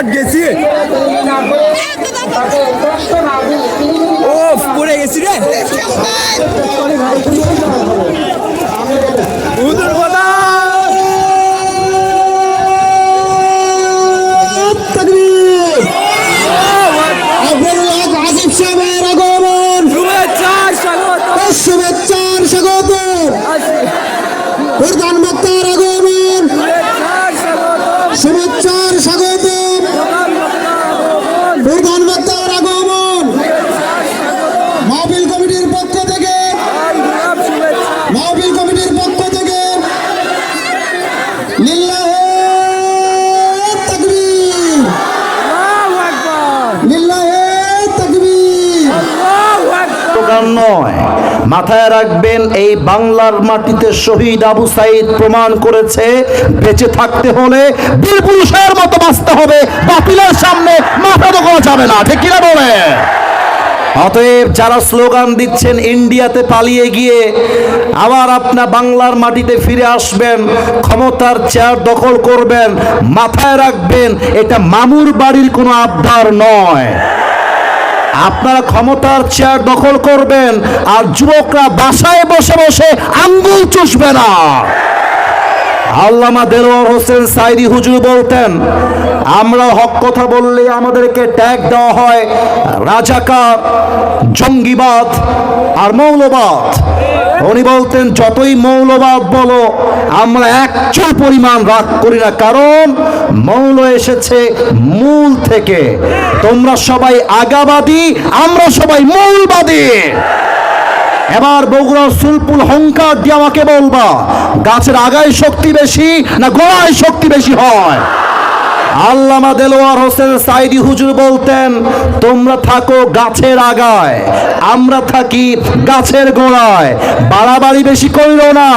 Shot গেছি ও পড়ে গেছি রে উদর কথা আজিব সাহেবের আগমন শুভেচ্ছার স্বাগত শুভেচ্ছার স্বাগত প্রধান বক্তার আগমন শুভেচ্ছার স্বাগত প্রধান বক্তার আগমন মাহফিল কমিটির পক্ষ থেকে মাহফিল কমিটির পক্ষ থেকে লিল্লাহে তাকবীর লিল্লাহে তাকবীর গান নয়। মাথায় রাখবেন, এই বাংলার মাটিতে শহীদ আবু সাইদ প্রমাণ করেছে বেঁচে থাকতে হলে বীর পুরুষের মতো বাঁচতে হবে, বাতিলের সামনে মাথা দোকানো যাবে না, ঠিক কিনা বলে? অতএব যারা স্লোগান দিচ্ছেন ইন্ডিয়াতে পালিয়ে গিয়ে আবার আপনার বাংলার মাটিতে ফিরে আসবেন, ক্ষমতার চেয়ার দখল করবেন, মাথায় রাখবেন এটা মামুর বাড়ির কোনো আবদার নয়। আপনারা ক্ষমতার চেয়ার দখল করবেন আর যুবকরা বাসায় বসে বসে আঙ্গুল চুষবে না। আল্লামা দেলোয়ার হোসেন সাইদি হুজুর বলতেন, আমরা হক কথা বললে আমাদেরকে ট্যাগ দেওয়া হয় রাজাকার, জঙ্গিবাদ আর মৌলবাদ। উনি বলতেন, যতই মৌলবাদ বলো আমরা একচুল পরিমাণ রাগ করি না, কারণ মৌল এসেছে মূল থেকে। তোমরা সবাই আগাবাদী, আমরা সবাই মূলবাদী। এবার বগুড়ার সুলপুল হংকার দিয়ে আমাকে বলবা, গাছের আগায় শক্তি বেশি না গোড়ায় শক্তি বেশি হয়? আল্লামা দেলোয়ার হোসেন সাইদি হুজুর বলতেন, তোমরা থাকো গাছের আগায়, আমরা থাকি গাছের গোড়ায়। বাড়াবাড়ি বেশি করিল না।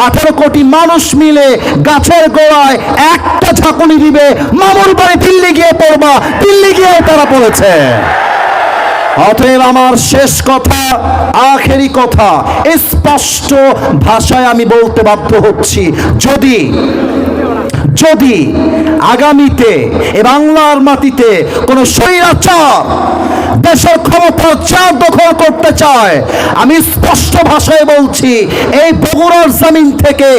18 কোটি মানুষ মিলে গাছের গোড়ায় একটা ঝাঁকুনি দিবে, মামুর বাড়ি দিল্লি গিয়ে পড়বা, দিল্লি গিয়ে তারা পড়েছে। অতএব আমার শেষ কথা, আখেরি কথা, স্পষ্ট ভাষায় আমি বলতে বাধ্য হচ্ছি, যদি আগামীতে এ বাংলার মাটিতে কোন স্বৈরাচার দেশের ক্ষমতার চেয়ার দখল করতে চায়, আমি স্পষ্ট ভাষায় বলছি, এই বগুড়ার জমিন থেকে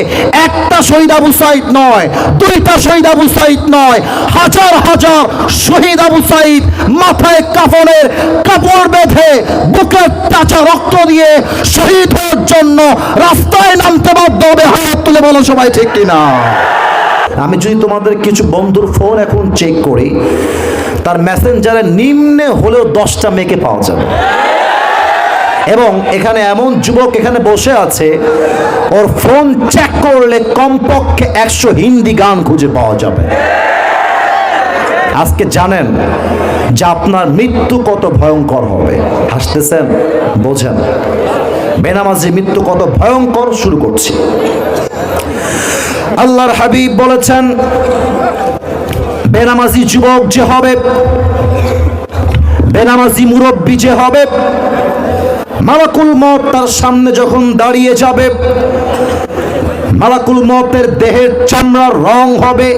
একটা শহীদ আবু সাইদ নয়, 2টা শহীদ আবু সাইদ নয়, হাজার হাজার শহীদ আবু সাইদ মাথায় কাফনের কাপড় বেঁধে বুকের তাজা রক্ত দিয়ে শহীদ হওয়ার জন্য রাস্তায় নামতে বাধ্য হবে। হাত তুলে বলো সবাই, ঠিক কিনা? আমি যদি তোমাদের কিছু বন্ধুর ফোন এখন চেক করি, তার মেসেঞ্জারে নিম্নে হলেও 10টা মেয়েকে পাওয়া যাবে। এবং এখানে এমন যুবক এখানে বসে আছে, ওর ফোন চেক করলে কমপক্ষে 100 হিন্দি গান খুঁজে পাওয়া যাবে। আজকে জানেন যে আপনার মৃত্যু কত ভয়ঙ্কর হবে। হাসতেছেন, বোঝেন বেনামাজি মৃত্যু কত ভয়ঙ্কর। শুরু করছি। আল্লাহর হাবিব বলেছেন, বেনামাজি যুবক যে হবে, বেনামাজি মুরব্বী যে হবে, মালাকুল মউত তার সামনে যখন দাঁড়িয়ে যাবে, মালাকুল মউতের দেহের চামড়ার রং হবে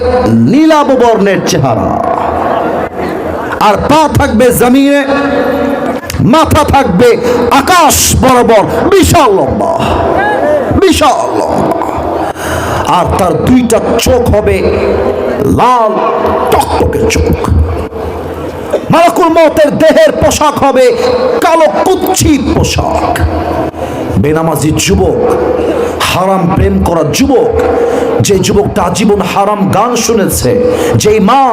নীলাভ বর্ণের চেহারা, আর পা থাকবে জমিনে, মাথা থাকবে আকাশ বরাবর, বিশাল লম্বা, বিশাল লম্বা। আর তার 2টা চোখ হবে লাল টকটকে চোখ। মালাকুল মউতের দেহের পোশাক হবে কালো কুচ্ছিত পোশাক। বেনামাজি যুবক, হারাম প্রেম করা যুবক, যে যুবকটা আজীবন হারাম গান শুনেছে, যেই মা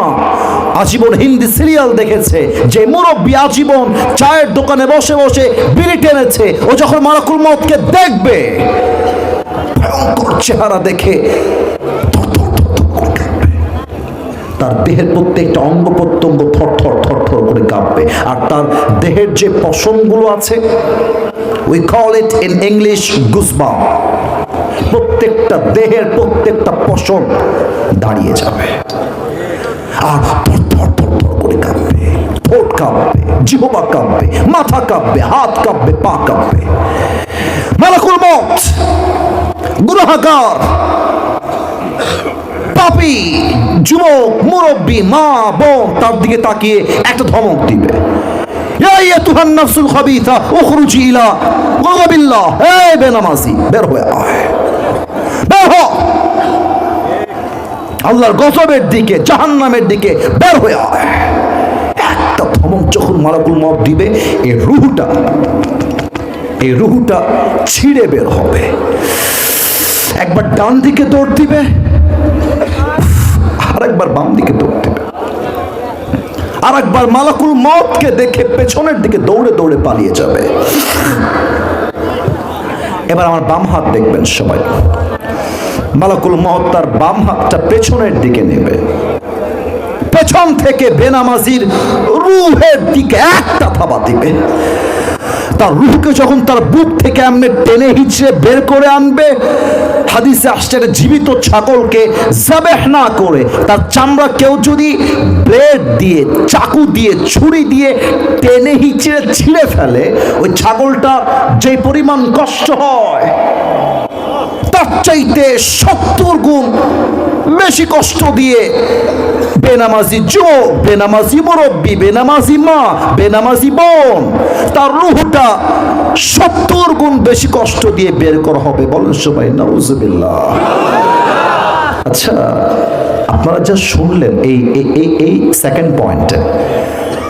আজীবন হিন্দি সিরিয়াল দেখেছে, যে মুরব্বী আজীবন চায়ের দোকানে বসে বসে বিড়ি টেনেছে, ও যখন মালাকুল মউতকে দেখবে, ভয়ঙ্কর চেহারা দেখে তার দেহের প্রত্যেকটা অঙ্গ প্রত্যঙ্গ থরথর থরথর করে কাঁপবে। আর তার দেহের যে পশমগুলো আছে, we call it in English goosebumps, প্রত্যেকটা দেহের প্রত্যেকটা পশম দাঁড়িয়ে যাবে আর থরথর থরথর করে কাঁপবে। ঠোঁট কাঁপবে, জিহ্বা কাঁপবে, মাথা কাঁপবে, হাত কাঁপবে, পা কাঁপবে। মালাকুল মউত গুনাহগার, পা পাপী যুবক মুরব্বী মা বোন তার দিকে তাকিয়ে একটা ধমক দিবে, ইয়া আইয়াতুহান নাফসুল খাবিথা উখরুজি ইলা গাযাবিল্লাহ, এই বেনামাজি বের হয়ে আয়, বের হ আল্লাহর গজবের দিকে জাহান্নামের দিকে বের হয়ে আয়। একটা ধমক যখন মালাকুল মউত দিবে, এই রুহটা ছিঁড়ে বের হবে। একবার ডান দিকে দৌড় দিবে, আর একবার বাম দিকে দৌড় দিবে, আর একবার মালাকুল মউতকে দেখে পেছনের দিকে দৌড়ে দৌড়ে পালিয়ে যাবে। এবার আমার বাম হাত দেখবেন সবাই, মালাকুল মউত তার বাম হাতটা পেছনের দিকে নেবে, পেছন থেকে বেনামাজির রূহের দিকে একটা থাবা দিবে। তার রূহকে যখন তার বুক থেকে এমনি টেনে হিচড়ে বের করে আনবে, হাদিসে আসছে জীবিত ছাগলকে যাবেহ না করে তার চামড়া কেউ যদি ব্লেড দিয়ে, চাকু দিয়ে, ছুরি দিয়ে টেনে হিচড়ে ছিঁড়ে ফেলে, ওই ছাগলটা যে পরিমাণ কষ্ট হয় তার চাইতে 70 গুণ বেশি কষ্ট দিয়ে বেনামাজি যুবক, বেনামাজি মুরব্বী, বেনামাজি মা, বেনামাজি বোন তার রূহটা 70 গুণ বেশি কষ্ট দিয়ে বের করা হবে। বলেন সবাই নাউজুবিল্লাহ। আচ্ছা, আপনারা যা শুনলেন এই সেকেন্ড পয়েন্টে,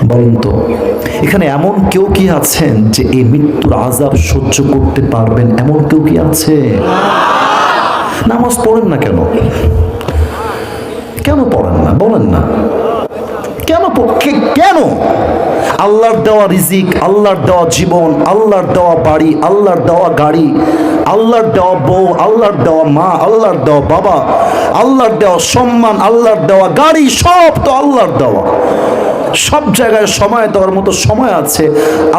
বলুন তো এখানে এমন কেউ কি আছেন যে এই মৃত্যুর আযাব সহ্য করতে পারবেন? এমন কেউ কি আছে? নামাজ পড়েন না কেন? কেন পড়েন না বলেন না? কেন? আল্লাহর দেওয়া রিজিক, আল্লাহর দেওয়া জীবন, আল্লাহর দেওয়া বাড়ি, আল্লাহর দেওয়া গাড়ি, আল্লাহর দেওয়া বউ, আল্লাহর দেওয়া মা, আল্লাহর দেওয়া বাবা, আল্লাহর দেওয়া সম্মান, আল্লাহর দেওয়া গাড়ি, সব তো আল্লাহর দেওয়া। সব জায়গায় সময় দেওয়ার মতো সময় আছে।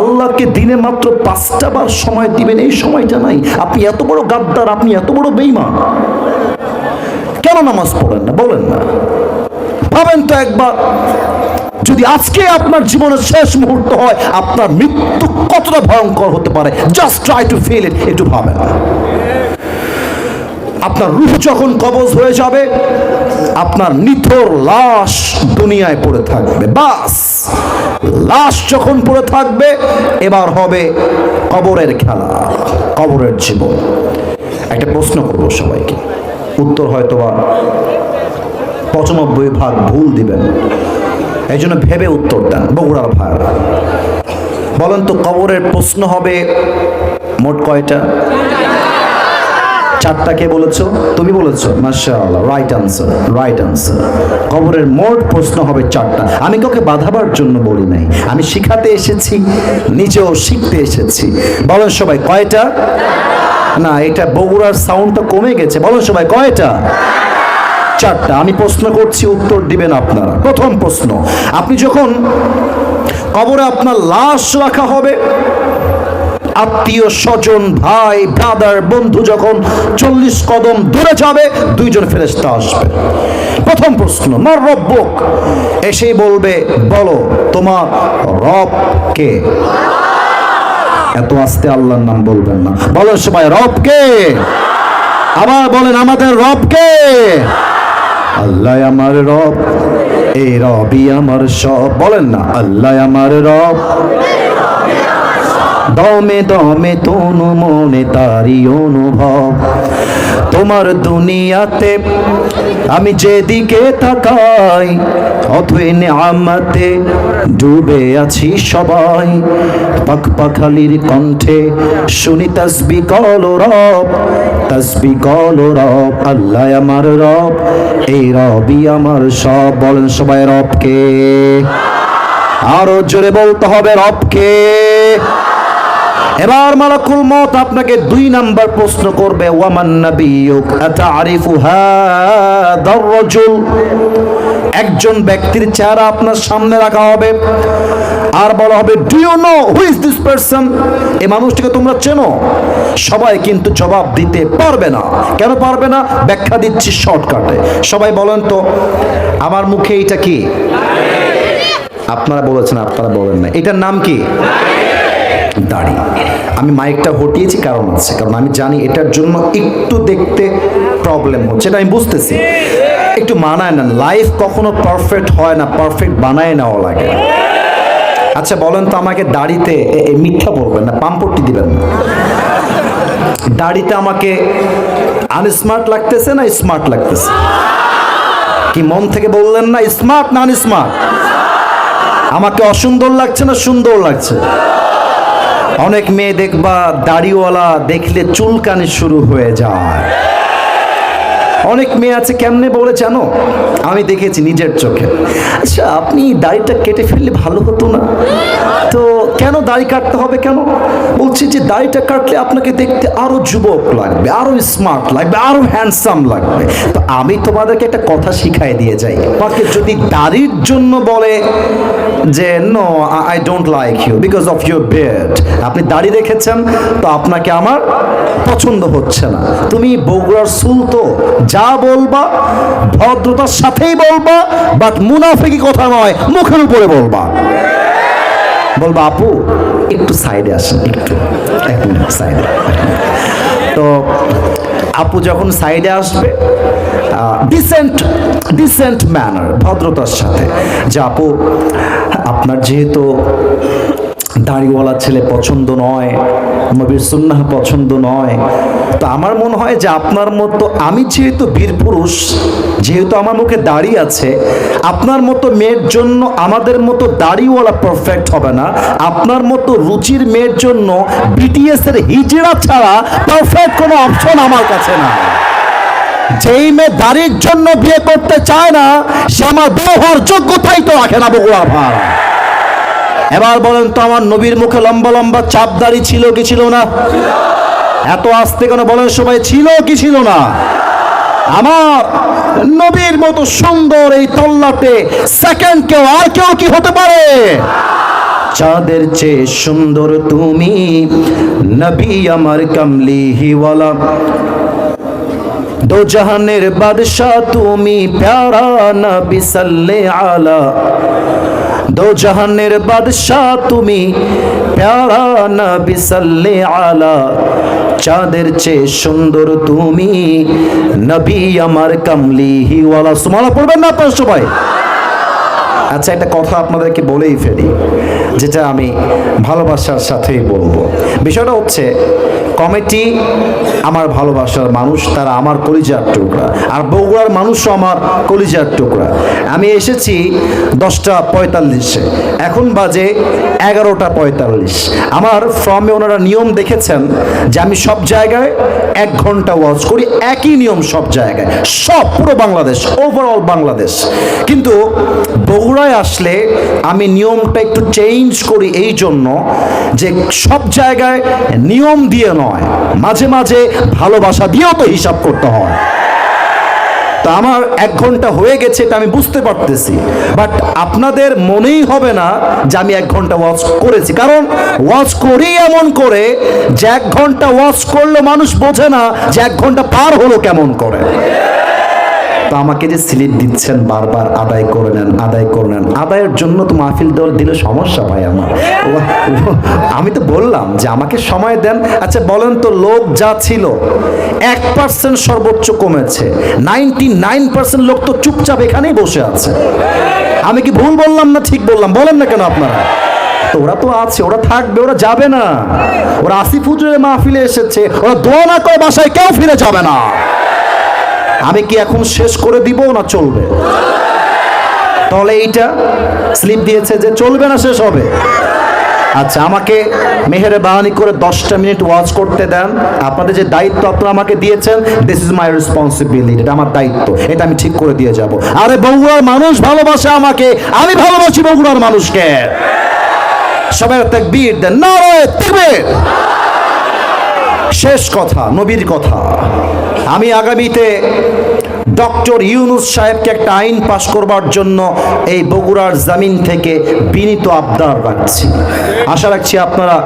আল্লাহকে দিনে মাত্র 5টা বার সময় দিবেন, এই সময়টা নাই। আপনি এত বড় গাদ্দার, আপনি এত বড় বেঈমান, কেন নামাজ পড়েন না বলেন না? ভাবেন তো একবার, যদি আজকে আপনার জীবনের শেষ মুহূর্ত হয়, আপনার মৃত্যু কতটা ভয়ঙ্কর হতে পারে। Just try to feel it, একটু ভাবেন। আপনার রূহ যখন কবজ হয়ে যাবে, আপনার নিথর লাশ দুনিয়ায় পড়ে থাকবে। বাস, লাশ যখন পড়ে থাকবে, এবার হবে কবরের খেলা, কবরের জীবন। একটা প্রশ্ন করব সবাইকে, উত্তর হয়তো বা 95% ভুল দিবেন, এই জন্য ভেবে উত্তর দেন বগুড়ার ভাইরা। বলেন তো কবরের প্রশ্ন হবে মোট কয়টা? 4টা। কে বলেছো? তুমি বলেছো, মাশাআল্লাহ, রাইট আনসার, রাইট আনসার। কবরের মোট প্রশ্ন হবে 4টা। আমি কাউকে বাধাবার জন্য বলি নাই, আমি শিখাতে এসেছি, নিজেও শিখতে এসেছি। বলেন সবাই কয়টা? না, এটা বগুড়ার সাউন্ডটা কমে গেছে। বলেন সবাই কয়টা? 4টা। আমি প্রশ্ন করছি, উত্তর দিবেন আপনারা। প্রথম প্রশ্ন, আপনি যখন কবরে আপনার লাশ রাখা হবে, আত্মীয় স্বজন, ভাই ব্রাদার, বন্ধু যখন 40 কদম দূরে যাবে, 2 জন ফেরেশতা আসবে। প্রথম প্রশ্ন, মার রব্বুক, এসেই বলবে, বলো তোমার রব কে? এত আস্তে আল্লাহর নাম বলবেন না, বলো সবাই রব কে? আবার বলেন, আমাদের রব কে? আল্লাহ আমার রব, এই রবই আমার সব। বলেন না, আল্লাহ আমার রব, দমে দমে তনু মনে তারি অনুভব। তোমার দুনিয়াতে আমি যেদিকে তাকাই, অথই নেয়ামতে ডুবে আছি সবাই। পাক পাখালির কণ্ঠে শুনি তাসবিহ করো রব, তাসবিহ করো রব। আল্লাহ আমার রব, এই রবই আমার সব। বলেন সবাই রব কে? আরো জোরে বলতে হবে, রব কে? এবার মালাকুল মউত আপনাকে 2 নাম্বার প্রশ্ন করবে, ওয়ামান নাবিয়ুক আতারিফু হাদার রাজুল। একজন ব্যক্তির চেহারা আপনার সামনে রাখা হবে, আর বলা হবে, do you know who is this person? এই মানুষটিকে তোমরা চেনো? সবাই কিন্তু জবাব দিতে পারবে না। কেন পারবে না? ব্যাখ্যা দিচ্ছি শর্টকাটে। সবাই বলেন তো, আমার মুখে এটা কি? আপনারা বলেছেন, আপনারা বলেন না। এটার নাম কি? দাড়ি। আমি মাইকটা হটিয়েছি কারণ আছে, কারণ আমি জানি এটার জন্য একটু দেখতে প্রবলেম হচ্ছে, এটা আমি বুঝতেছি। একটু মানায় না, লাইফ কখনো পারফেক্ট হয় না, পারফেক্ট বানায় নেওয়া লাগে। আচ্ছা বলেন তো আমাকে দাড়িতে, মিথ্যা বলবেন না, পাম্পটি দিবেন না, দাড়িতে আমাকে আনস্মার্ট লাগতেছে না স্মার্ট লাগতেছে? কি মন থেকে বললেন না স্মার্ট না আনস্মার্ট? আমাকে অসুন্দর লাগছে না সুন্দর লাগছে? অনেক মেয়ে দেখবা দাড়িওয়ালা দেখলে চুলকানি শুরু হয়ে যায়। অনেক মেয়ে আছে কেমনে বলে জানো, আমি দেখেছি নিজের চোখে। আচ্ছা আপনি দাড়িটা কেটে ফেললে ভালো হতো না? তো কেন দাড়ি কাটতে হবে কেন? বলছি যে দাড়িটা কাটলে আপনাকে দেখতে আরো যুবক লাগবে, আরো স্মার্ট লাগবে, আরো হ্যান্ডসাম লাগবে। তো আমি তোমাদেরকে একটা কথা শিখাই দিয়ে যাই, তোমাকে যদি দাড়ির জন্য বলে যে no I don't like you because of your beard, আপনি দাড়ি রেখেছেন তো আপনাকে আমার পছন্দ হচ্ছে না, তুমি বগুড়ার চুল তো, যা বলবা ভদ্রতার সাথেই বলবা, বাট মুনাফিকি কথা নয়, মুখের উপরে বলবা। বলবা আপু একটু সাইডে আসেন, একটু এক মিনিট সাইডে। তো আপু যখন সাইডে আসবে ডিসেন্ট ম্যানার, ভদ্রতার সাথে, যে আপু আপনার যেহেতু দাড়িওয়ালা ছেলে পছন্দ নয়, নবীর সুন্নাহ পছন্দ নয়, তো আমার মনে হয় যে আপনার মতো, আমি যেহেতু বীর পুরুষ, যেহেতু আমার মুখে দাড়ি আছে, আপনার মতো মেয়ের জন্য আমাদের মতো দাড়িওয়ালা পারফেক্ট হবে না, আপনার মতো রুচির মেয়ের জন্য বিটিএস এর হিজড়া ছাড়া পারফেক্ট কোনো অপশন আমার কাছে না। যেই মেয়ে দাড়ির জন্য বিয়ে করতে চায় না সে আমার বউ হওয়ার যোগ্যতাই তো রাখে না বগুড়া ভাড়া। এবার বলেন তো আমার নবীর মুখে লম্বা লম্বা চাপ দাড়ি ছিল কি ছিল না? এত আস্তে কেন বলেন সবাই, ছিল কি ছিল না? আমার নবীর মতো সুন্দর এই তল্লাটে সেকেন্ড কেউ আর কেউ কি হতে পারে? চাঁদের চেয়ে সুন্দর তুমি নবী আমার কামলিওয়ালা, দো জাহানের বাদশাহ তুমি প্যারা নবী সাল্লে আলা, দো জাহানের বাদশাহ তুমি প্যারা নবী সাল্লে আলা, চাঁদের চেয়ে সুন্দর তুমি নবী আমার কামলিওয়ালা। সুবহানাল্লাহ পড়বেন না আপনারা সবাই? আচ্ছা একটা কথা আপনাদেরকে বলেই ফেলি, যেটা আমি ভালোবাসার সাথেই বলবো। বিষয়টা হচ্ছে কমিটি আমার ভালোবাসার মানুষ, তারা আমার কলিজার টুকরা, আর বগুড়ার মানুষও আমার কলিজার টুকরা। আমি এসেছি 10:45, এখন বাজে 11:45। আমার ফর্মে ওনারা নিয়ম দেখেছেন যে আমি সব জায়গায় 1 ঘন্টা ওয়াচ করি, একই নিয়ম সব জায়গায়, সব পুরো বাংলাদেশ, ওভারঅল বাংলাদেশ। কিন্তু বগুড়ায় আসলে আমি নিয়মটা একটু চেঞ্জ করি এই জন্য যে সব জায়গায় নিয়ম দিয়ে নয়, মাঝে মাঝে ভালোবাসা দিয়েও তো হিসাব করতে হয়। তা আমার 1 ঘন্টা হয়ে গেছে এটা আমি বুঝতে পারতেছি, বাট আপনাদের মনেই হবে না যে আমি 1 ঘন্টা ওয়াচ করেছি, কারণ ওয়াচ করি এমন করে যে 1 ঘন্টা ওয়াচ করলে মানুষ বোঝে না যে 1 ঘন্টা পার হলো কেমন করে। তো আমাকে যে স্লিপ দিচ্ছেন বারবার, আদায় করে নেন, আদায় করে নেন, আদায়ের জন্য তো মাহফিল দল দিলে সমস্যা ভাই আমার। আমি তো বললাম যে আমাকে সময় দেন। আচ্ছা বলেন তো, লোক যা ছিল 1% সর্বোচ্চ কমেছে, 99% লোক তো চুপচাপ এখানেই বসে আছে। আমি কি ভুল বললাম না ঠিক বললাম? বলেন না কেন আপনারা? তো ওরা তো আছে, ওরা থাকবে, ওরা যাবে না। ওরা আসিফ হুজুরের মাহফিলে এসেছে, ওরা দোয়া না করে বাসায় কেউ ফিরে যাবে না। আমি কি এখন শেষ করে দিব না চলবে? তাহলে এইটা স্লিপ দিয়েছে যে চলবে না, শেষ হবে। আচ্ছা আমাকে মেহেরবানি করে 10টা মিনিট ওয়াচ করতে দেন। আপনাদের যে দায়িত্ব আপনারা আমাকে দিয়েছেন, দিস ইজ মাই রেসপন্সিবিলিটি, এটা আমার দায়িত্ব, এটা আমি ঠিক করে দিয়ে যাব। আরে বগুড়ার মানুষ ভালোবাসে আমাকে, আমি ভালোবাসি বগুড়ার মানুষকে। সবাই তাকবীর দেন, নারায়ে তাকবীর। শেষ কথা, নবীর কথা। আমি আগামীতে ডক্টর ইউনূস সাহেবকে একটা আইন পাশ করবার জন্য এই বগুড়ার জমিন থেকে বিনীত আবদার রাখছি। আশা রাখছি আপনারা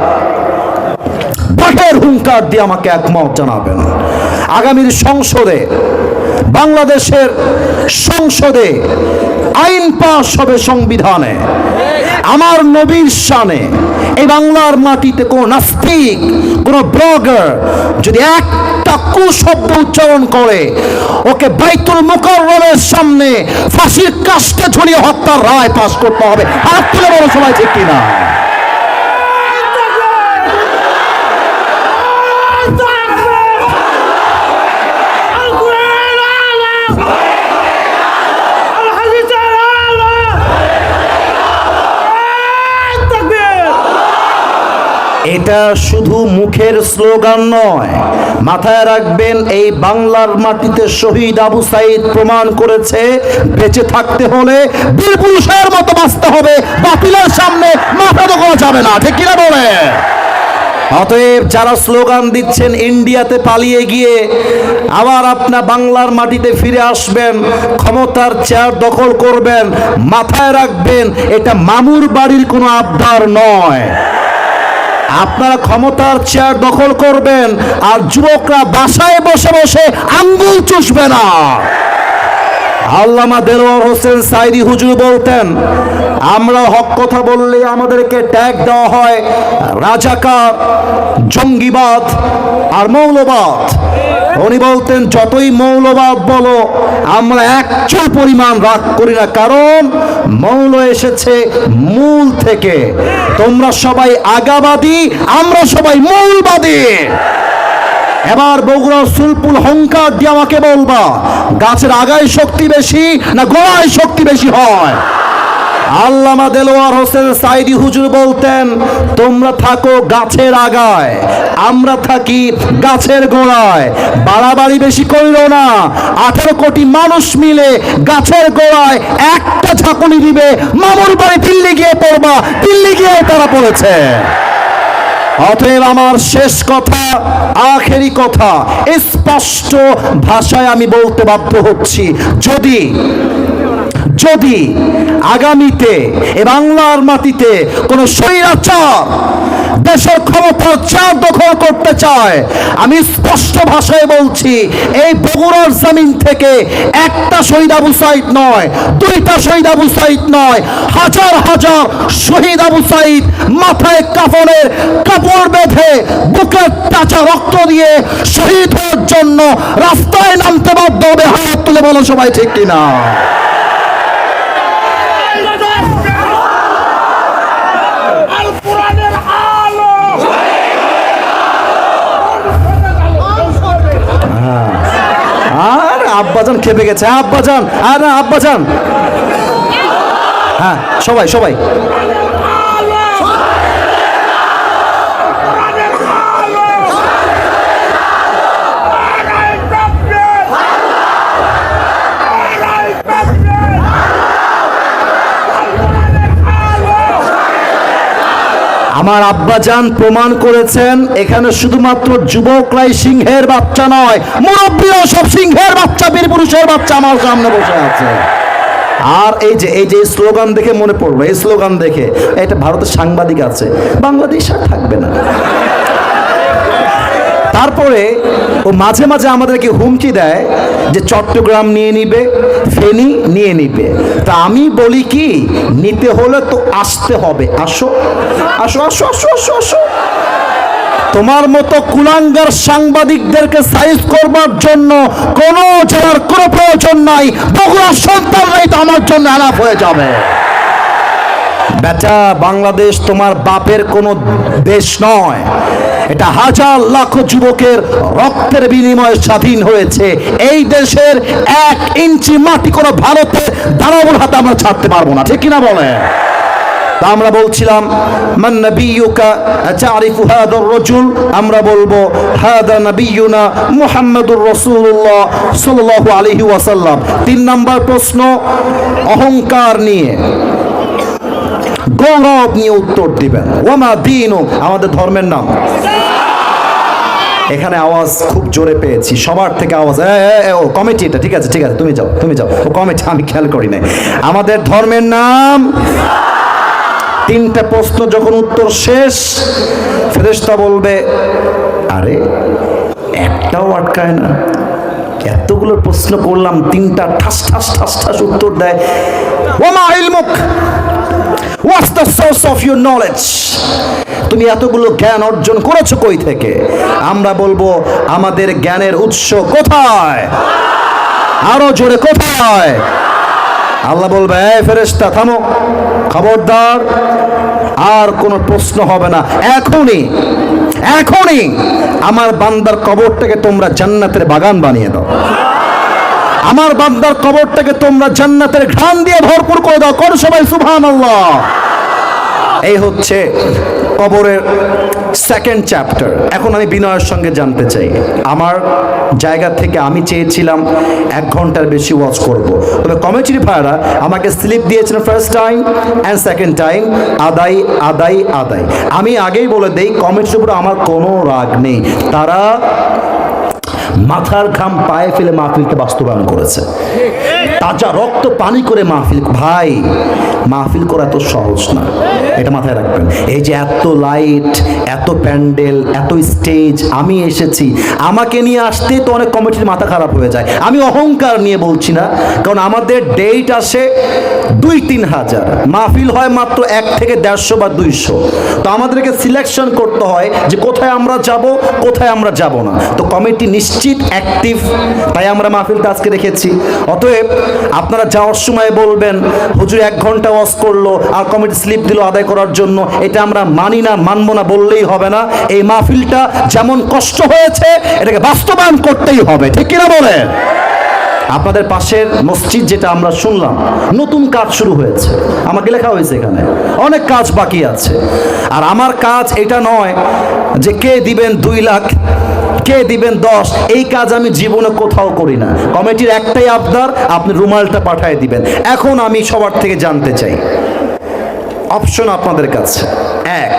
বাটের হুঙ্কার দিয়ে আমাকে একমত জানাবেন। আগামীর সংসদে, বাংলাদেশের সংসদে আইন পাশ হবে সংবিধানে, আমার নবীর শানে এই বাংলার মাটিতে কোন নাস্তিক, কোন ব্লগার যদি একটা কুশব্দ উচ্চারণ করে, ওকে বাইতুল মুকাররমের সামনে ফাঁসির কাস্টে ঝুলিয়ে হত্যার রায় পাশ করতে হবে। হাত তুলে বলো সবাই, ঠিক কিনা? এটা শুধু মুখের স্লোগান নয়, মাথায় রাখবেন এই বাংলার মাটিতে শহীদ আবু সাইদ প্রমাণ করেছে বেঁচে থাকতে হলে বীর পুরুষের মতো বাঁচতে হবে, বাতিলের সামনে মাথা তো করা যাবে না, ঠিক কিনা বলে? অতএব যারা স্লোগান দিচ্ছেন ইন্ডিয়াতে পালিয়ে গিয়ে আবার আপনার বাংলার মাটিতে ফিরে আসবেন, ক্ষমতার চেয়ার দখল করবেন, মাথায় রাখবেন এটা মামুর বাড়ির কোনো আবদার নয়। আপনারা ক্ষমতার চেয়ার দখল করবেন আর যুবকরা বাসায় বসে বসে আঙ্গুল চুষবে না। আল্লামা দেলোয়ার হোসেন সাইদি হুজুর বলতেন, আমরা হক কথা বললে আমাদেরকে ট্যাগ দেওয়া হয় রাজাকার, জঙ্গিবাদ আর মৌলবাদ। উনি বলতেন যতই মৌলবাদ বলো আমরা এক চুল পরিমাণ রাগ করি না, কারণ মৌল এসেছে মূল থেকে। তোমরা সবাই আগাবাদী, আমরা সবাই মূলবাদী। এবার বগুড়ার সুলপুল হংকার দিয়ে আমাকে বলবা, গাছের আগায় শক্তি বেশি না গোড়ায় শক্তি বেশি হয়? আল্লামা দেলোয়ার হোসেন সাইদি হুজুর বলতেন, তোমরা থাকো গাছের আগায়, আমরা থাকি গাছের গোড়ায়। বাড়াবাড়ি বেশি করিল না। 18 কোটি মানুষ মিলে গাছের গোড়ায় একটা ঝাঁকুনি দিবে, মামুর বাড়ি দিল্লি গিয়ে পড়বা, দিল্লি গিয়ে তারা পড়েছে। অতএব আমার শেষ কথা, আখেরি কথা, স্পষ্ট ভাষায় আমি বলতে বাধ্য হচ্ছি, যদি আগামীতে এ বাংলার মাটিতে কোন স্বৈরাচার দেশের ক্ষমতার চেয়ার দখল করতে চায়, আমি স্পষ্ট ভাষায় বলছি, এই বগুড়ার জমিন থেকে একটা শহীদ আবু সাইদ নয়, দুইটা শহীদ আবু সাইদ নয়, হাজার হাজার শহীদ আবু সাইদ মাথায় কাফনের কাপড় বেঁধে বুকের তাজা রক্ত দিয়ে শহীদ হওয়ার জন্য রাস্তায় নামতে বাধ্য হবে। হাত তুলে বলো সবাই, ঠিক কিনা? আর আব্বাজান খেপে গেছে, আব্বাজান, আর না আব্বাজান, হ্যাঁ সবাই সবাই আমার আব্বাজান প্রমাণ করেছেন এখানে শুধুমাত্র যুবকরাই সিংহের বাচ্চা নয়, মুরব্বীও সব সিংহের বাচ্চা, বীর পুরুষের বাচ্চা আমার সামনে বসে আছে। আর এই যে স্লোগান দেখে মনে পড়লো, এই স্লোগান দেখে এটা ভারতের সাংবাদিক আছে, বাংলাদেশ আর থাকবে না। তারপরে ও মাঝে মাঝে আমাদেরকে হুমকি দেয় যে চট্টগ্রাম নিয়ে নিবে, ফেনী নিয়ে নিবে। তা আমি বলি কি, নিতে হলে তো আসতে হবে, আসো আসো আসো আসো আসো আসো। তোমার মতো কুলাঙ্গার সাংবাদিকদেরকে সাইজ করবার জন্য কোনো জেলার কোনো প্রয়োজন নাই, বগুড়ার সন্তানরাই তো আমার জন্য আলাপ হয়ে যাবে। বেটা, বাংলাদেশ তোমার বাপের কোনো দেশ নয়, এটা হাজার লাখ যুবকের রক্তের বিনিময়ে স্বাধীন হয়েছে। এই দেশের 1 ইঞ্চি মাটি কোনো ভারতের দানবের হাতে আমরা ছাড়তে পারবো না, ঠিক কিনা বলে? তা আমরা বলছিলাম, মান নবিয়ুকা তারিফু হাদার রাজুল, আমরা বলবো হাদা নবিয়ুনা মুহাম্মাদুর রাসূলুল্লাহ সাল্লাল্লাহু আলাইহি ওয়াসাল্লাম। 3 নম্বর প্রশ্ন অহংকার নিয়ে, গৌরব নিয়ে উত্তর দিবেন। ওয়ামা দীনু, আমাদের ধর্মের নাম। এখানে আওয়াজ খুব জোরে পেয়েছি, সবার থেকে আওয়াজ। ও কমিটি, এটা ঠিক আছে ঠিক আছে, তুমি যাও। ও কমিটি, আমি খেয়াল করি নাই। আমাদের ধর্মের নাম। 3টে প্রশ্ন যখন উত্তর শেষ, ফেরেশতা বলবে আরে একটাও আটকায় না, এতগুলো প্রশ্ন করলাম 3টা ঠাস ঠাস ঠাস ঠাস উত্তর দেয়। ওমা ইলমুক, what's the source of your knowledge? তুমি এতগুলো জ্ঞান অর্জন করেছো কই থেকে? আমরা বলবো আমাদের জ্ঞানের উৎস কোথায়? আরো জোরে কোথায়? আল্লাহ বলবে, এই ফেরেশতা থামো, খবরদার, আর কোনো প্রশ্ন হবে না। এখনই এখনই আমার বান্দার কবরটাকে তোমরা জান্নাতের বাগান বানিয়ে দাও। আমার বান্দার কবরটাকে তোমরা জান্নাতের ঘ্রাণ দিয়ে ভরপুর করে দাও। কোন সবাই সুবহানাল্লাহ। এই হচ্ছে কবরের সেকেন্ড চ্যাপ্টার। এখন আমি বিনয়ের সঙ্গে জানতে চাই, আমার জায়গা থেকে আমি চেয়েছিলাম 1 ঘন্টার বেশি ওয়াচ করব, তবে কমিটির ভাইরা আমাকে স্লিপ দিয়েছেন first time and second time আদায় আদায় আদায়। আমি আগেই বলে দেই, কমিটির উপর আমার কোনো রাগ নেই। তারা মাথার ঘাম পায়ে ফেলে মাহফিলকে বাস্তবায়ন করেছে, তাজা রক্ত পানি করে মাহফিল। ভাই, মাহফিল করা এত সহজ না, এটা মাথায় রাখবেন। এই যে এত লাইট, এত প্যান্ডেল, এত স্টেজ, আমি এসেছি, আমাকে নিয়ে আসতে তো অনেক কমিটির মাথা খারাপ হয়ে যায়। আমি অহংকার নিয়ে বলছি না, কারণ আমাদের ডেট আসে 2-3 হাজার, মাহফিল হয় মাত্র 1 থেকে 150 বা 200। তো আমাদেরকে সিলেকশন করতে হয় যে কোথায় আমরা যাব, কোথায় আমরা যাব না। তো কমিটি নিশ্চিত অ্যাক্টিভ, তাই আমরা মাহফিলটা আজকে রেখেছি। অতএব আপনারা যাওয়ার সময় বলবেন, হুজুর 1 ঘন্টা ওয়াজ করলো আর কমিটি স্লিপ দিল আদায় করার জন্য, এটা আমরা মানি না, মানবো না বললেই হবে না। এই মাহফিলটা যেমন কষ্ট হয়েছে, এটাকে বাস্তবায়ন করতেই হবে, ঠিক কিনা বলেন? আপনাদের পাশের মসজিদ যেটা আমরা শুনলাম, নতুন কাজ শুরু হয়েছে, আমাকে লেখা হয়েছে এখানে, অনেক কাজ বাকি আছে। আর আমার কাজ এটা নয় যে কে দিবেন 2 লাখ, কে দিবেন 10, এই কাজ আমি জীবনে কোথাও করি না। কমিটির একটাই আবদার, আপনি রুমালটা পাঠিয়ে দিবেন। এখন আমি সবার থেকে জানতে চাই, অপশন আপনাদের কাছে। 1,